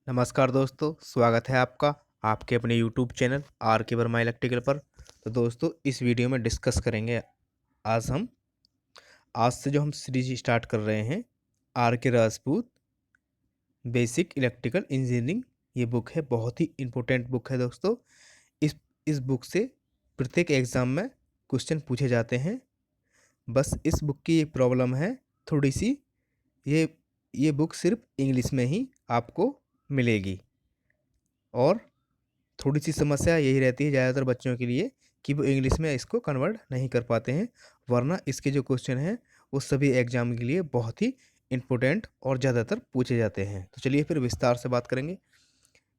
नमस्कार दोस्तों, स्वागत है आपका आपके अपने यूट्यूब चैनल आर के वर्मा इलेक्ट्रिकल पर। तो दोस्तों, इस वीडियो में डिस्कस करेंगे आज से जो हम सीरीज स्टार्ट कर रहे हैं, आर के राजपूत बेसिक इलेक्ट्रिकल इंजीनियरिंग। ये बुक है, बहुत ही इम्पोर्टेंट बुक है दोस्तों। इस इस बुक से प्रत्येक एग्ज़ाम में क्वेश्चन पूछे जाते हैं। बस इस बुक की एक प्रॉब्लम है थोड़ी सी, ये ये बुक सिर्फ इंग्लिश में ही आपको मिलेगी। और थोड़ी सी समस्या यही रहती है ज़्यादातर बच्चों के लिए कि वो इंग्लिश में इसको कन्वर्ट नहीं कर पाते हैं, वरना इसके जो क्वेश्चन हैं वो सभी एग्जाम के लिए बहुत ही इम्पोर्टेंट और ज़्यादातर पूछे जाते हैं। तो चलिए फिर विस्तार से बात करेंगे।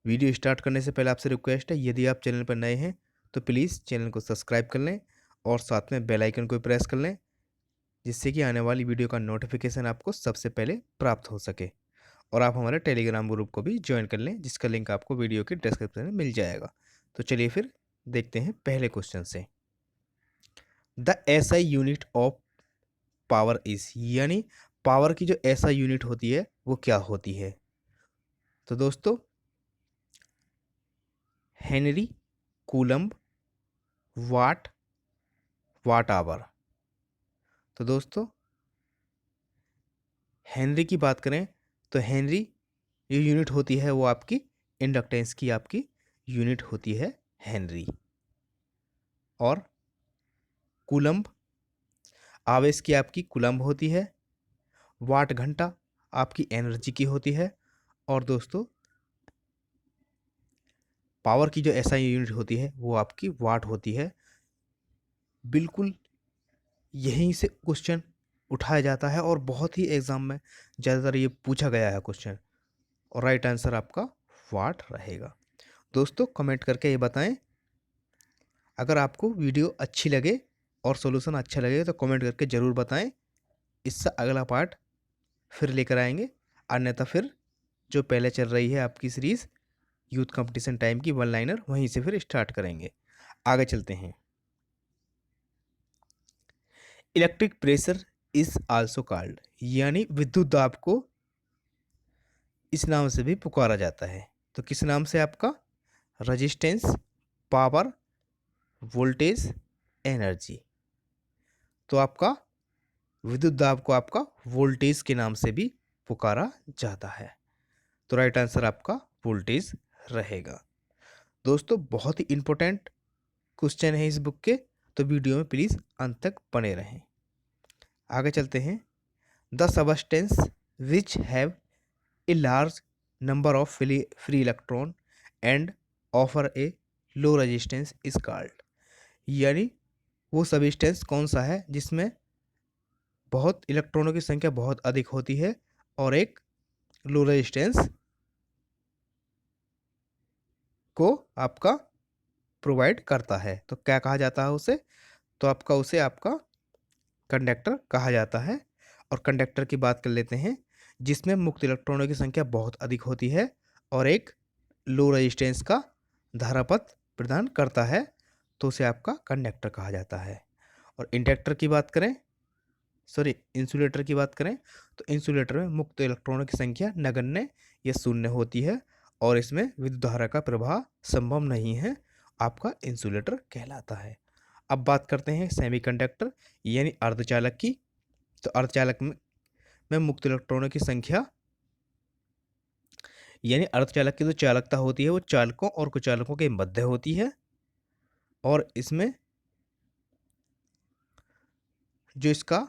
वीडियो स्टार्ट करने से पहले आपसे रिक्वेस्ट है, यदि आप चैनल पर नए हैं तो प्लीज़ चैनल को सब्सक्राइब कर लें और साथ में बेल आइकन को प्रेस कर लें, जिससे कि आने वाली वीडियो का नोटिफिकेशन आपको सबसे पहले प्राप्त हो सके। और आप हमारे टेलीग्राम ग्रुप को भी ज्वाइन कर लें, जिसका लिंक आपको वीडियो के डिस्क्रिप्शन में मिल जाएगा। तो चलिए फिर देखते हैं पहले क्वेश्चन से। The SI unit of power is, यानी पावर की जो एसआई यूनिट होती है वो क्या होती है? तो दोस्तों, हेनरी, कूलम्ब, वाट, वाट आवर। तो दोस्तों, हेनरी की बात करें तो हेनरी ये यूनिट होती है वो आपकी इंडक्टेंस की आपकी यूनिट होती है हेनरी। और कूलम्ब आवेश की आपकी कूलम्ब होती है। वाट घंटा आपकी एनर्जी की होती है। और दोस्तों, पावर की जो एसआई यूनिट होती है वो आपकी वाट होती है। बिल्कुल यहीं से क्वेश्चन उठाया जाता है और बहुत ही एग्जाम में ज़्यादातर ये पूछा गया है क्वेश्चन, और राइट आंसर आपका वाट रहेगा। दोस्तों, कमेंट करके ये बताएं, अगर आपको वीडियो अच्छी लगे और सॉल्यूशन अच्छा लगे तो कमेंट करके ज़रूर बताएं। इससे अगला पार्ट फिर लेकर आएंगे, अन्यथा फिर जो पहले चल रही है आपकी सीरीज़ यूथ कंपटीशन टाइम की वन लाइनर, वहीं से फिर स्टार्ट करेंगे। आगे चलते हैं। Electric pressure is also called, यानी विद्युत दाब को इस नाम से भी पुकारा जाता है। तो किस नाम से? आपका रजिस्टेंस, पावर, वोल्टेज, एनर्जी। तो आपका विद्युत दाब को आपका वोल्टेज के नाम से भी पुकारा जाता है। तो राइट आंसर आपका वोल्टेज रहेगा। दोस्तों, बहुत ही इंपॉर्टेंट क्वेश्चन है इस बुक के, तो वीडियो में प्लीज़ अंत तक बने रहें। आगे चलते हैं। The substance which have a large number of free electron and offer A low resistance is called, यानी वो सबस्टेंस कौन सा है जिसमें बहुत इलेक्ट्रॉनों की संख्या बहुत अधिक होती है और एक लो रेजिस्टेंस को आपका प्रोवाइड करता है। तो क्या कहा जाता है उसे? तो आपका उसे आपका कंडक्टर कहा जाता है। और कंडक्टर की बात कर लेते हैं, जिसमें मुक्त इलेक्ट्रॉनों की संख्या बहुत अधिक होती है और एक लो रेजिस्टेंस का धारापथ प्रदान करता है, तो उसे आपका कंडक्टर कहा जाता है। और इंडक्टर की बात करें, सॉरी इंसुलेटर की बात करें, तो इंसुलेटर में मुक्त इलेक्ट्रॉनों की संख्या नगण्य या शून्य होती है और इसमें विद्युत धारा का प्रवाह संभव नहीं है, आपका इंसुलेटर कहलाता है। अब बात करते हैं सेमीकंडक्टर यानी अर्धचालक की। तो अर्धचालक में मुक्त इलेक्ट्रॉनों की संख्या यानी अर्धचालक की जो चालकता होती है वो चालकों और कुचालकों के मध्य होती है। और इसमें जो इसका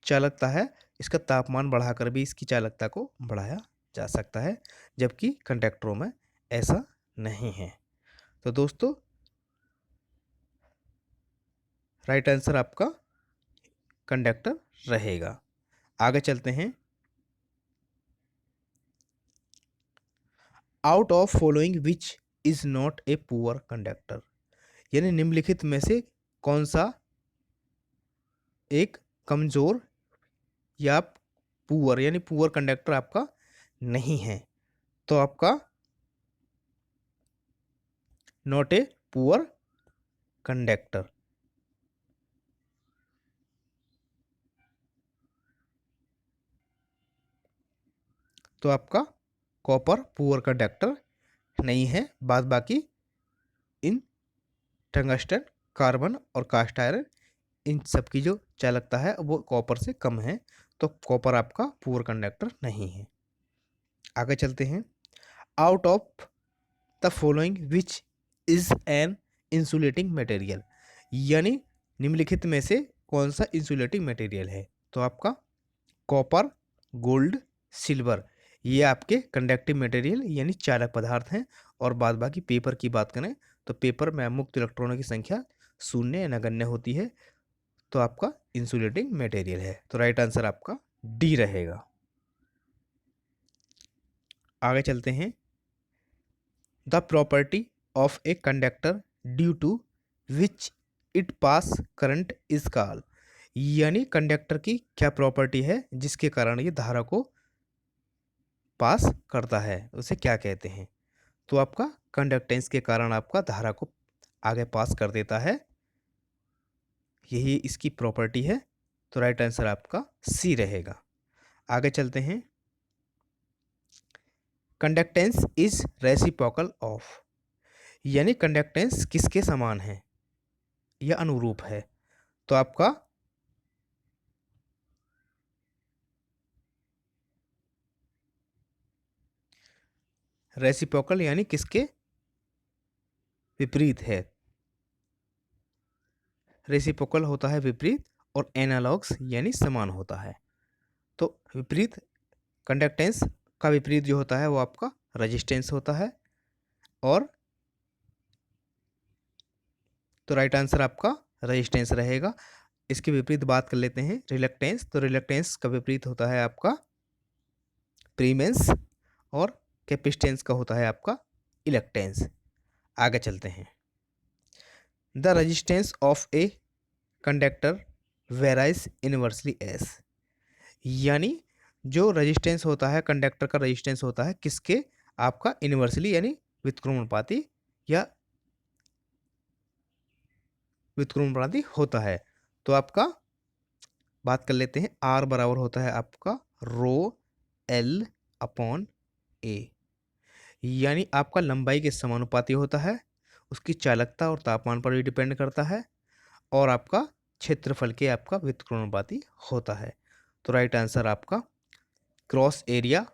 चालकता है, इसका तापमान बढ़ाकर भी इसकी चालकता को बढ़ाया जा सकता है, जबकि कंडक्टरों में ऐसा नहीं है। तो दोस्तों, राइट आंसर आपका कंडक्टर रहेगा। आगे चलते हैं। Out of following which is not a poor conductor, यानी निम्नलिखित में से कौन सा एक कमजोर या पुअर यानी पुअर कंडक्टर आपका नहीं है? तो आपका नॉट ए पुअर कंडक्टर, तो आपका कॉपर पुअर कंडक्टर नहीं है। बाद बाकी इन टंगस्टन, कार्बन और कास्ट आयरन, इन सब की जो चालकता है वो कॉपर से कम है, तो कॉपर आपका पुअर कंडक्टर नहीं है। आगे चलते हैं। Out of the following which is an insulating material, यानी निम्नलिखित में से कौन सा इंसुलेटिंग मटेरियल है। तो आपका कॉपर, गोल्ड, सिल्वर, ये आपके कंडक्टिव मटेरियल यानी चालक पदार्थ हैं। और बाद बाकी पेपर की बात करें तो पेपर में मुक्त इलेक्ट्रॉनों की संख्या शून्य या नगण्य होती है, तो आपका इंसुलेटिंग मटेरियल है। तो राइट आंसर आपका डी रहेगा। आगे चलते हैं। The property of a conductor due to which it pass current is called, यानी कंडक्टर की क्या प्रॉपर्टी है जिसके कारण ये धारा को पास करता है, उसे क्या कहते हैं। तो आपका कंडक्टेंस के कारण आपका धारा को आगे पास कर देता है, यही इसकी प्रॉपर्टी है। तो राइट आंसर आपका सी रहेगा। आगे चलते हैं। कंडक्टेंस इज रेसिप्रोकल ऑफ, यानी कंडक्टेंस किसके समान है या अनुरूप है। तो आपका रेसिप्रोकल यानी किसके विपरीत है। रेसिप्रोकल होता है विपरीत, और एनालॉग्स यानी समान होता है। तो विपरीत, कंडक्टेंस का विपरीत जो होता है वो आपका रेजिस्टेंस होता है। और तो राइट आंसर आपका रेजिस्टेंस रहेगा। इसके विपरीत बात कर लेते हैं रिलक्टेंस। तो रिलक्टेंस का विपरीत होता है आपका प्रीमेंस, और कैपेसिटेंस का होता है आपका इलेक्टेंस। आगे चलते हैं। The resistance of a conductor varies inversely S, यानी जो रेजिस्टेंस होता है कंडक्टर का रेजिस्टेंस होता है किसके, आपका इनवर्सली यानी व्युत्क्रमणुपाती या व्युत्क्रमणुपाती होता है। तो आपका बात कर लेते हैं। आर बराबर होता है आपका रो एल अपॉन ए, यानी आपका लंबाई के समानुपाती होता है, उसकी चालकता और तापमान पर भी डिपेंड करता है, और आपका क्षेत्रफल के आपका व्युत्क्रमणुपाती होता है। तो राइट आंसर आपका cross area,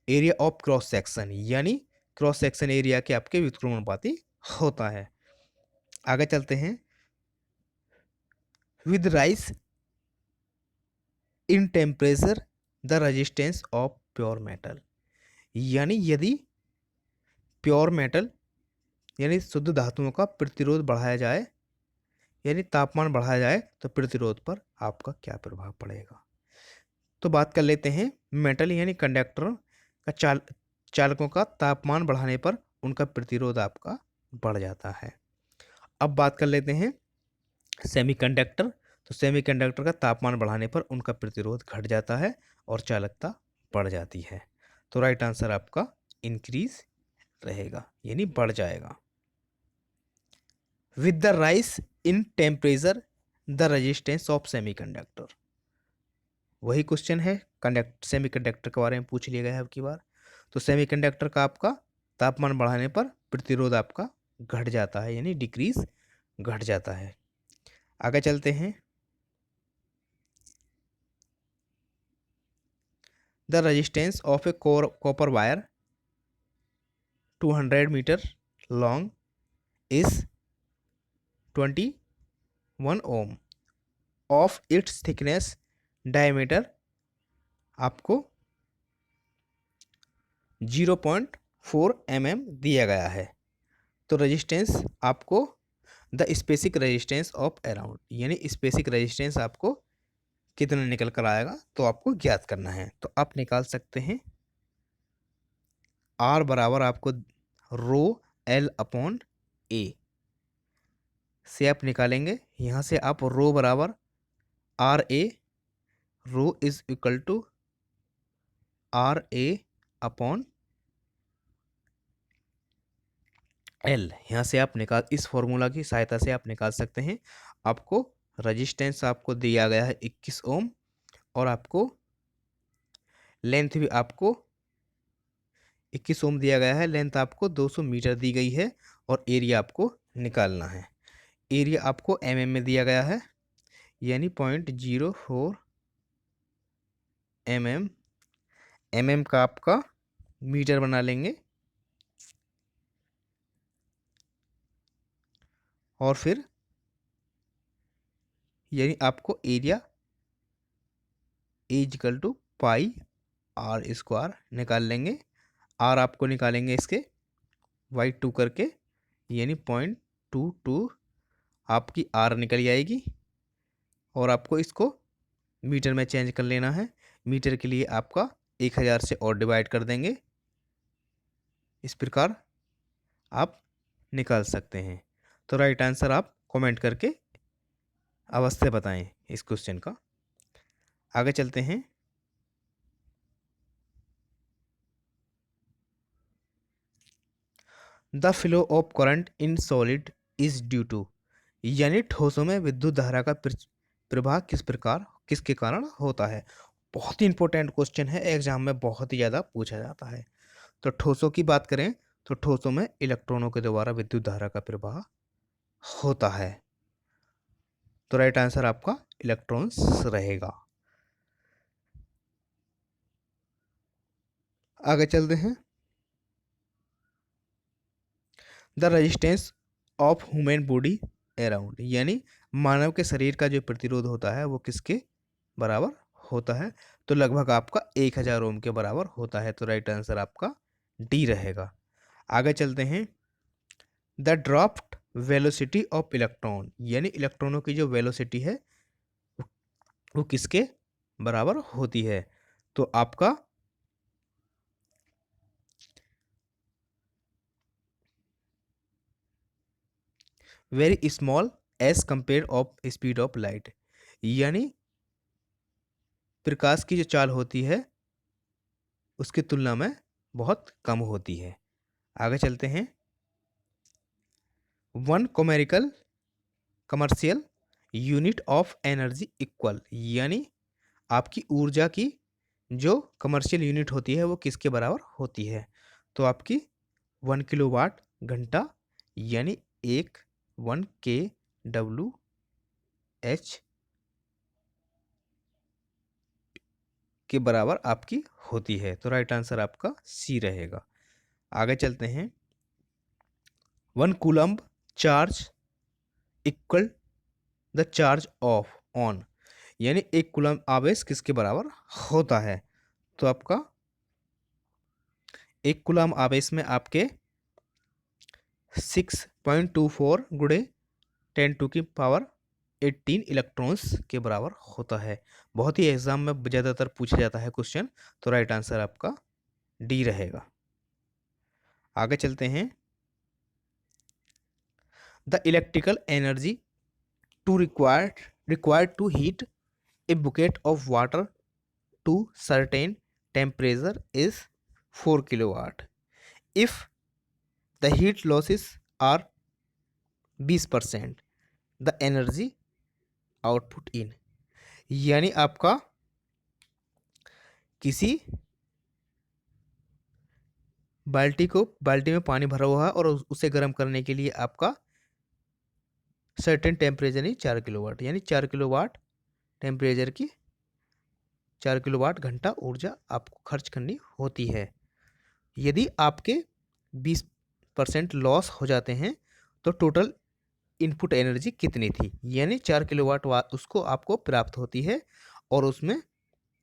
area of cross section, यानी क्रॉस सेक्शन एरिया के आपके व्युत्क्रमणुपाती होता है। आगे चलते हैं। With rise in temperature the resistance of pure metal, यानी यदि प्योर मेटल यानी शुद्ध धातुओं का प्रतिरोध बढ़ाया जाए, यानी तापमान बढ़ाया जाए, तो प्रतिरोध पर आपका क्या प्रभाव पड़ेगा। तो बात कर लेते हैं। मेटल यानी कंडक्टर का चालकों का तापमान बढ़ाने पर उनका प्रतिरोध आपका बढ़ जाता है। अब बात कर लेते हैं सेमीकंडक्टर। तो सेमीकंडक्टर का तापमान बढ़ाने पर उनका प्रतिरोध घट जाता है और चालकता बढ़ जाती है। तो राइट आंसर आपका इंक्रीज रहेगा, यानी बढ़ जाएगा। With the rise in temperature the resistance of semiconductor, वही क्वेश्चन है सेमीकंडक्टर के बारे में पूछ लिया गया है अब की बार। तो सेमीकंडक्टर का आपका तापमान बढ़ाने पर प्रतिरोध आपका घट जाता है, यानी डिक्रीज घट जाता है। आगे चलते हैं। The resistance of a copper wire 200 metre long is 21 ohm of its thickness diameter आपको 0.4 mm दिया गया है। तो रेजिस्टेंस आपको the specific resistance of around, यानी स्पेसिक रेजिस्टेंस आपको कितना निकल कर आएगा तो आपको ज्ञात करना है। तो आप निकाल सकते हैं आर बराबर आपको रो एल अपॉन ए से आप निकालेंगे। यहाँ से आप रो बराबर R A, rho is equal to R A upon L, यहाँ से आप निकाल, इस फॉर्मूला की सहायता से आप निकाल सकते हैं। आपको रेजिस्टेंस आपको दिया गया है 21 ओम, और आपको लेंथ भी आपको 21 ओम दिया गया है, लेंथ आपको 200 मीटर दी गई है और एरिया आपको निकालना है। एरिया आपको में दिया गया है, यानी 0.04 का आपका मीटर बना लेंगे और फिर यानी आपको area equal to pi R square निकाल लेंगे। आर आपको निकालेंगे इसके y2 करके, यानी 0.22 आपकी आर निकल जाएगी और आपको इसको मीटर में चेंज कर लेना है। मीटर के लिए आपका 1000 से और डिवाइड कर देंगे। इस प्रकार आप निकाल सकते हैं। तो राइट आंसर आप कमेंट करके अवश्य बताएं इस क्वेश्चन का। आगे चलते हैं। The flow of current in solid is due to, यानी ठोसों में विद्युत धारा का प्रवाह किसके कारण होता है। बहुत ही इंपॉर्टेंट क्वेश्चन है, एग्जाम में बहुत ही ज़्यादा पूछा जाता है। तो ठोसों की बात करें तो ठोसों में इलेक्ट्रॉनों के द्वारा विद्युत धारा का प्रवाह होता है। तो राइट आंसर आपका इलेक्ट्रॉन्स रहेगा। आगे चलते हैं। The resistance of human body around, यानी मानव के शरीर का जो प्रतिरोध होता है वो किसके बराबर होता है। तो लगभग आपका 1000 ओम के बराबर होता है। तो राइट आंसर आपका डी रहेगा। आगे चलते हैं। The draft velocity of electron, यानी इलेक्ट्रॉनों की जो वेलोसिटी है वो किसके बराबर होती है। तो आपका very small as compare of speed of light, यानी प्रकाश की जो चाल होती है उसकी तुलना में बहुत कम होती है। आगे चलते हैं। One commercial unit of energy equal, यानी आपकी ऊर्जा की जो कमर्शियल यूनिट होती है वो किसके बराबर होती है। तो आपकी 1 किलोवाट घंटा, यानी 1 kWh के बराबर आपकी होती है। तो राइट आंसर आपका सी रहेगा। आगे चलते हैं। 1 coulomb charge equal the charge of on, यानी 1 कूलम्ब आवेश किसके बराबर होता है। तो आपका 1 कूलम्ब आवेश में आपके 6.24 गुणे 10⁻18 इलेक्ट्रॉन्स के बराबर होता है। बहुत ही एग्जाम में ज़्यादातर पूछा जाता है क्वेश्चन। तो राइट आंसर आपका डी रहेगा। आगे चलते हैं। The electrical energy to required to heat a bucket of water to certain temperature is 4 kilowatt. If the heat losses are 20%, the energy output in, यानी आपका किसी बाल्टी में पानी भरा हुआ है और उसे गर्म करने के लिए आपका सर्टेन टेम्परेचर ही 4 किलोवाट, यानी 4 किलोवाट टेम्परेचर की 4 किलोवाट घंटा ऊर्जा आपको खर्च करनी होती है। यदि आपके 20% लॉस हो जाते हैं तो टोटल इनपुट एनर्जी कितनी थी, यानी 4 किलोवाट उसको आपको प्राप्त होती है और उसमें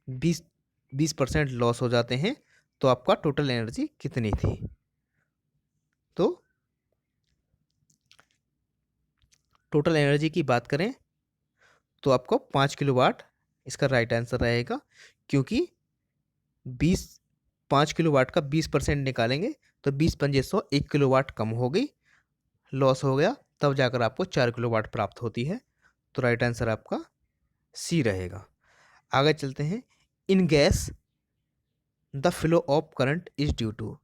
20% लॉस हो जाते हैं तो आपका टोटल एनर्जी कितनी थी। तो टोटल एनर्जी की बात करें तो आपको 5 किलोवाट इसका राइट आंसर रहेगा, क्योंकि 5 किलोवाट का 20% निकालेंगे तो 20×100 1 किलोवाट कम हो गई, लॉस हो गया, तब जाकर आपको 4 किलोवाट प्राप्त होती है। तो राइट आंसर आपका सी रहेगा। आगे चलते हैं। In gas the flow of current is due to,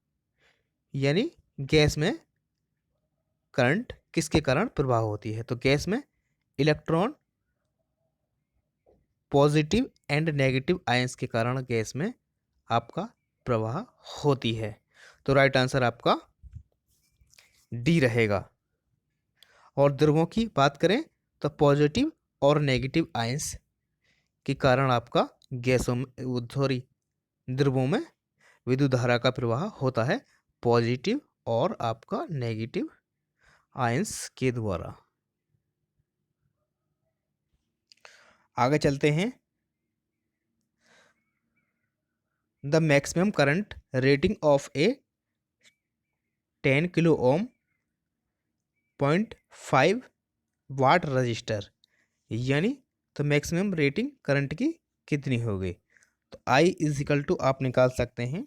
यानी गैस में करंट किसके कारण प्रवाह होती है। तो गैस में electron positive and negative ions के कारण गैस में आपका प्रवाह होती है। तो राइट आंसर आपका डी रहेगा। और ध्रुवों की बात करें तो पॉजिटिव और नेगेटिव आयंस के कारण आपका गैसों में सॉरी ध्रुवों में विद्युत धारा का प्रवाह होता है पॉजिटिव और आपका नेगेटिव आयंस के द्वारा। आगे चलते हैं। The maximum current rating of a 10 kilo ohm 0.5 watt resistor, यानी तो मैक्सिमम रेटिंग करंट की कितनी होगी? तो आई इज इक्वल टू आप निकाल सकते हैं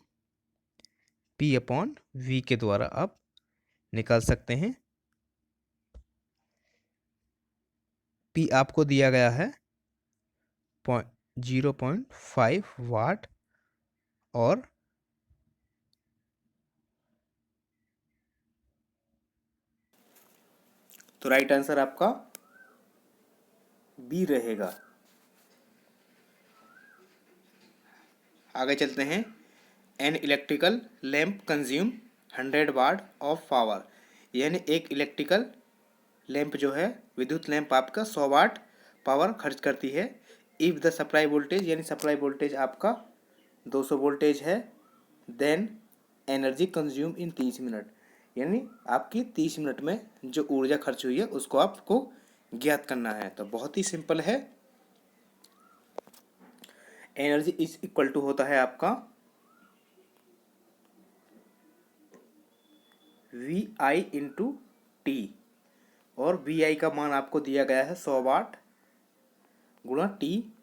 पी अपॉन वी के द्वारा आप निकाल सकते हैं। पी आपको दिया गया है 0.5 वाट और तो राइट आंसर आपका बी रहेगा। आगे चलते हैं। An electrical lamp consume 100 watt of power, यानी एक इलेक्ट्रिकल लैंप जो है विद्युत लैंप आपका 100 वाट पावर खर्च करती है। इफ़ द सप्लाई वोल्टेज, यानी सप्लाई वोल्टेज आपका 200 वोल्टेज है, then energy consume in 30 minute, यानी आपकी 30 मिनट में जो ऊर्जा खर्च हुई है उसको आपको ज्ञात करना है। तो बहुत ही सिंपल है। एनर्जी इज इक्वल टू होता है आपका वी आई इंटू टी, और वी आई का मान आपको दिया गया है 100 वाट गुणा टी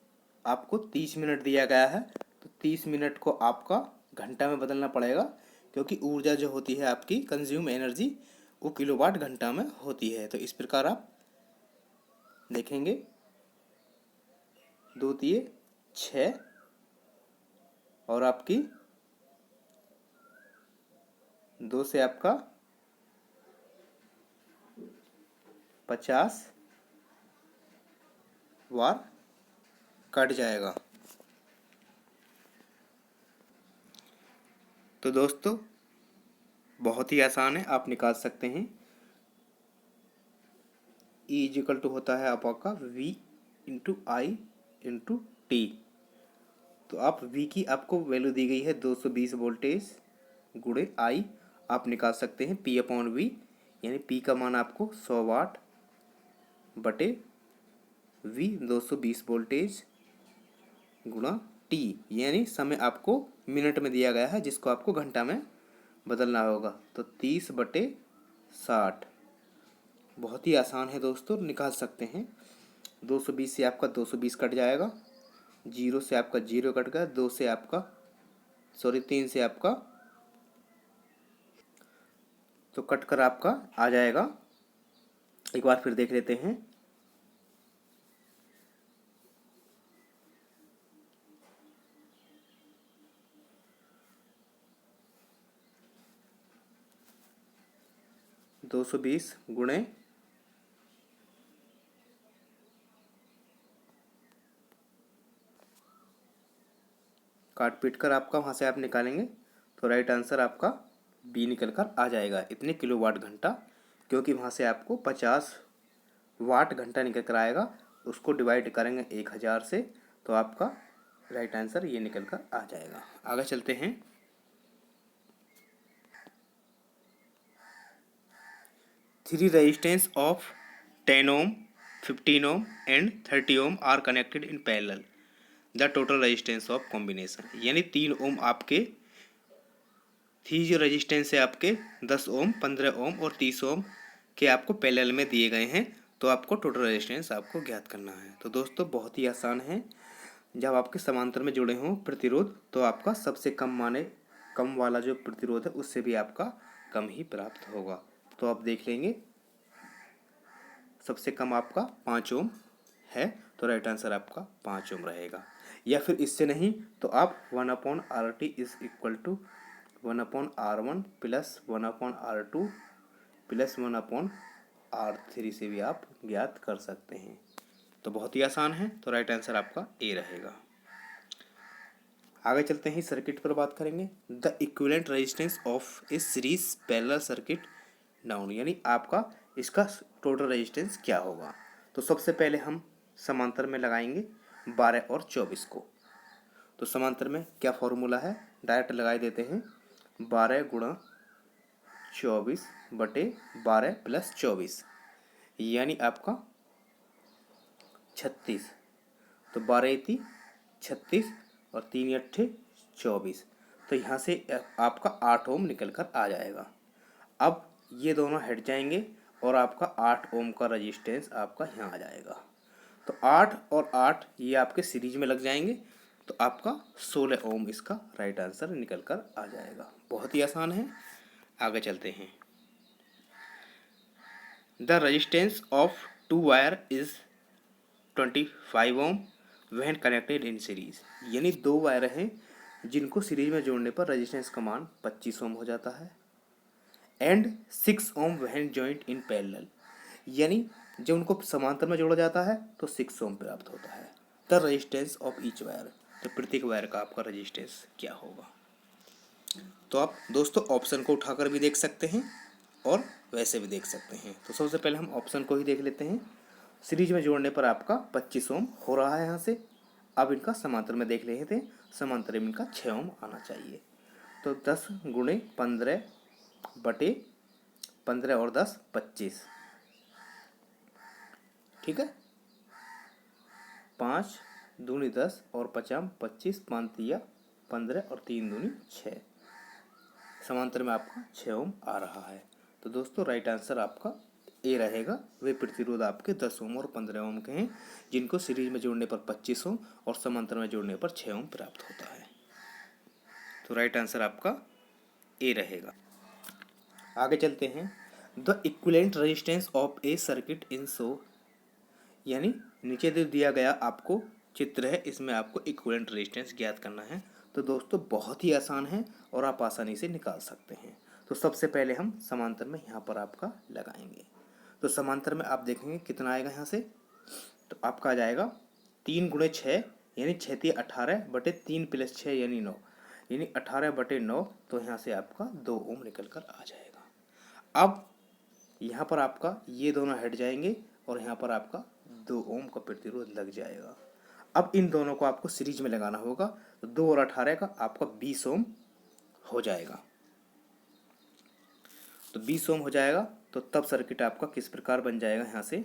आपको 30 मिनट दिया गया है। तो 30 मिनट को आपका घंटा में बदलना पड़ेगा, क्योंकि ऊर्जा जो होती है आपकी कंज्यूम एनर्जी वो किलोवाट घंटा में होती है। तो इस प्रकार आप देखेंगे 2 तिये 6 और आपकी 2 से आपका 50 वार कट जाएगा। तो दोस्तों बहुत ही आसान है, आप निकाल सकते हैं। ई इजिकल टू होता है आपका V into I into T. तो आप वी की आपको वैल्यू दी गई है 220 वोल्टेज गुणे आई, आप निकाल सकते हैं पी अपॉन वी, यानी पी का मान आपको 100 वाट बटे वी 220 वोल्टेज गुणा टी, यानी समय आपको मिनट में दिया गया है जिसको आपको घंटा में बदलना होगा। तो 30/60। बहुत ही आसान है दोस्तों, निकाल सकते हैं। 220 से आपका 220 कट जाएगा, 0 से आपका 0 कट गया, 2 से आपका 3 से आपका तो कट कर आपका आ जाएगा। एक बार फिर देख लेते हैं। दो 220 गुणे काट पीट कर आपका वहाँ से आप निकालेंगे तो राइट आंसर आपका बी निकल कर आ जाएगा, इतने किलोवाट घंटा, क्योंकि वहाँ से आपको 50 वाट घंटा निकल कर आएगा। उसको डिवाइड करेंगे 1000 से तो आपका राइट आंसर ये निकल कर आ जाएगा। आगे चलते हैं। Three resistance of 10 ohm 15 ohm and 30 ohm are connected in parallel, the total resistance of combination, यानी 3 ओम आपके थ्री जो रेजिस्टेंस है आपके 10 ओम 15 ओम और 30 ओम के आपको पैरेलल में दिए गए हैं। तो आपको टोटल रेजिस्टेंस आपको ज्ञात करना है। तो दोस्तों बहुत ही आसान है। जब आपके समांतर में जुड़े हों प्रतिरोध तो आपका सबसे कम वाला जो प्रतिरोध है उससे भी आपका कम ही प्राप्त होगा। तो आप देख लेंगे सबसे कम आपका 5 ओम है, तो राइट आंसर आपका 5 ओम रहेगा। या फिर इससे नहीं तो आप 1/RT is equal to 1/R1 plus 1/R2 plus 1/R3 से भी आप ज्ञात कर सकते हैं। तो बहुत ही आसान है, तो राइट आंसर आपका ए रहेगा। आगे चलते हैं, सर्किट पर बात करेंगे। The equivalent resistance of A series parallel circuit down, यानी आपका इसका टोटल रेजिस्टेंस क्या होगा। तो सबसे पहले हम समांतर में लगाएंगे 12 और 24 को। तो समांतर में क्या फॉर्मूला है, डायरेक्ट लगाई देते हैं, 12 गुणा 24 बटे 12 प्लस 24, यानी आपका 36। तो 12 36 और 3 अट्ठे 24। तो यहाँ से आपका 8 ओम निकल कर आ जाएगा। अब ये दोनों हट जाएंगे और आपका 8 ओम का रजिस्टेंस आपका यहाँ आ जाएगा। तो 8 और 8 ये आपके सीरीज में लग जाएंगे, तो आपका 16 ओम इसका राइट आंसर निकल कर आ जाएगा। बहुत ही आसान है। आगे चलते हैं। The resistance of 2 wire is 25 ohm when connected in series, यानी 2 वायर हैं जिनको सीरीज में जोड़ने पर रजिस्टेंस का मान 25 ओम हो जाता है। And 6 ohm when joint in parallel, यानी जब उनको समांतर में जोड़ा जाता है तो 6 ओम प्राप्त होता है। The resistance of each wire, तो प्रत्येक वायर का आपका रजिस्टेंस क्या होगा। तो आप दोस्तों ऑप्शन को उठाकर भी देख सकते हैं और वैसे भी देख सकते हैं। तो सबसे पहले हम ऑप्शन को ही देख लेते हैं। सीरीज में जोड़ने पर आपका 25 ओम हो रहा है यहाँ से। अब इनका समांतर में देख रहे थे, समांतर में इनका 6 ओम आना चाहिए। तो 10 गुणे 15 बटे 15 और 10 25, ठीक है। 5 दूनी 10 और 50 25, 5 तिया 15 और 3 दूनी 6, समांतर में आपका 6 ओम आ रहा है। तो दोस्तों राइट आंसर आपका ए रहेगा। वे प्रतिरोध आपके 10 ओम और 15 ओम के हैं जिनको सीरीज में जोड़ने पर 25 ओम और समांतर में जोड़ने पर 6 ओम प्राप्त होता है। तो राइट आंसर आपका ए रहेगा। आगे चलते हैं। The equivalent resistance of a circuit in so, यानी नीचे जो दिया गया आपको चित्र है, इसमें आपको इक्विवेलेंट रेजिस्टेंस ज्ञात करना है। तो दोस्तों बहुत ही आसान है और आप आसानी से निकाल सकते हैं। तो सबसे पहले हम समांतर में यहाँ पर आपका लगाएंगे। तो समांतर में आप देखेंगे कितना आएगा यहाँ से, तो आपका आ जाएगा 3 गुणे 6, यानी 6 × 18 बटे 3 प्लस 6 यानी 9, यानी 18 बटे 9। तो यहाँ से आपका 2 ओम निकल कर आ जाएगा। अब यहाँ पर आपका ये दोनों हट जाएंगे और यहाँ पर आपका 2 ओम का प्रतिरोध लग जाएगा। अब इन दोनों को आपको सीरीज में लगाना होगा। तो 2 और 18 का आपका 20 ओम हो जाएगा। तो 20 ओम हो जाएगा। तो तब सर्किट आपका किस प्रकार बन जाएगा यहाँ से,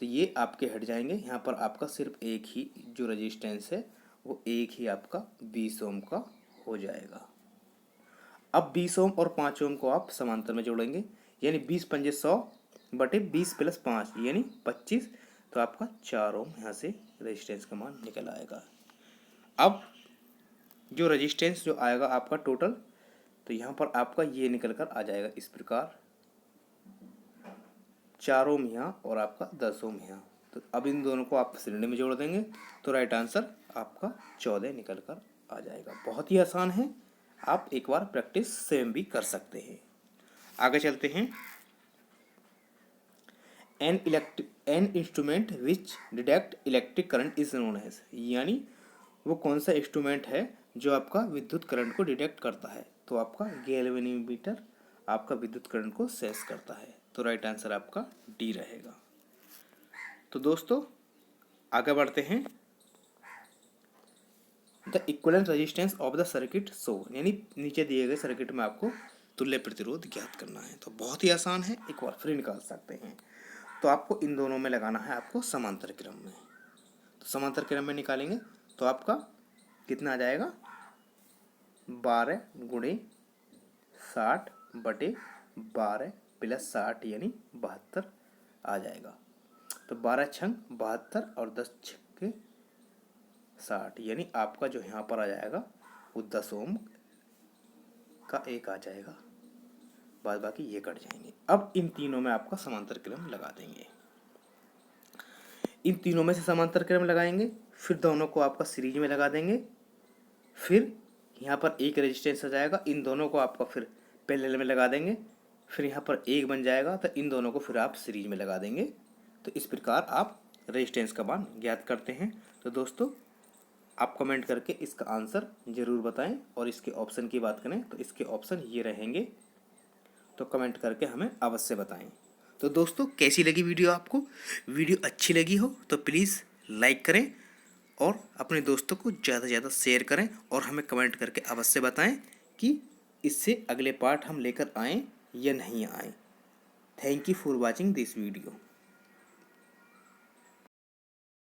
तो ये आपके हट जाएंगे। यहाँ पर आपका सिर्फ एक ही जो रेजिस्टेंस है वो एक ही आपका 20 ओम का हो जाएगा। अब 20 ओम और 5 ओम को आप समांतर में जोड़ेंगे, यानी 20 पंजे 100 बटे 20 प्लस 5 यानी 25। तो आपका 4 ओम यहाँ से रेजिस्टेंस का मान निकल आएगा। अब जो रेजिस्टेंस जो आएगा आपका टोटल, तो यहाँ पर आपका ये निकल कर आ जाएगा इस प्रकार, 4 ओम यहाँ और आपका 10 ओम यहाँ। तो अब इन दोनों को आप श्रेणी में जोड़ देंगे तो राइट आंसर आपका 14 निकल कर आ जाएगा। बहुत ही आसान है, आप एक बार प्रैक्टिस स्वयं भी कर सकते हैं। आगे चलते हैं। An instrument which detect electric current is known as, यानी वो कौन सा इंस्ट्रूमेंट है जो आपका विद्युत करंट को डिटेक्ट करता है। तो आपका गैल्वेनोमीटर आपका विद्युत करंट को सेंस करता है। तो राइट आंसर आपका डी रहेगा। तो दोस्तों आगे बढ़ते हैं। The equivalent resistance of the circuit so, यानी नीचे दिए गए सर्किट में आपको तुल्य प्रतिरोध ज्ञात करना है। तो बहुत ही आसान है, एक बार फिर निकाल सकते हैं। तो आपको इन दोनों में लगाना है आपको समांतर क्रम में। तो समांतर क्रम में निकालेंगे तो आपका कितना आ जाएगा, 12 गुणे 60 बटे 12 प्लस 60 यानी 72 आ जाएगा। तो 12 छंग 72 और 10 छक्के 60, यानी आपका जो यहाँ पर आ जाएगा वो 10 ओम का एक आ जाएगा, बाद बाकी ये कट जाएंगे। अब इन तीनों में आपका समांतर क्रम लगा देंगे। इन तीनों में से समांतर क्रम लगाएंगे, फिर दोनों को आपका सीरीज में लगा देंगे। फिर यहाँ पर एक रेजिस्टेंस आ जाएगा, इन दोनों को आपका फिर पैरेलल में लगा देंगे। फिर यहाँ पर एक बन जाएगा, तो इन दोनों को फिर आप सीरीज में लगा देंगे। तो इस प्रकार आप रेजिस्टेंस का मान ज्ञात करते हैं। तो दोस्तों आप कमेंट करके इसका आंसर ज़रूर बताएं। और इसके ऑप्शन की बात करें तो इसके ऑप्शन ये रहेंगे, तो कमेंट करके हमें अवश्य बताएं। तो दोस्तों कैसी लगी वीडियो आपको? वीडियो अच्छी लगी हो तो प्लीज़ लाइक करें और अपने दोस्तों को ज़्यादा से ज़्यादा शेयर करें और हमें कमेंट करके अवश्य बताएं कि इससे अगले पार्ट हम लेकर आएँ या नहीं आएँ। Thank you for watching this video.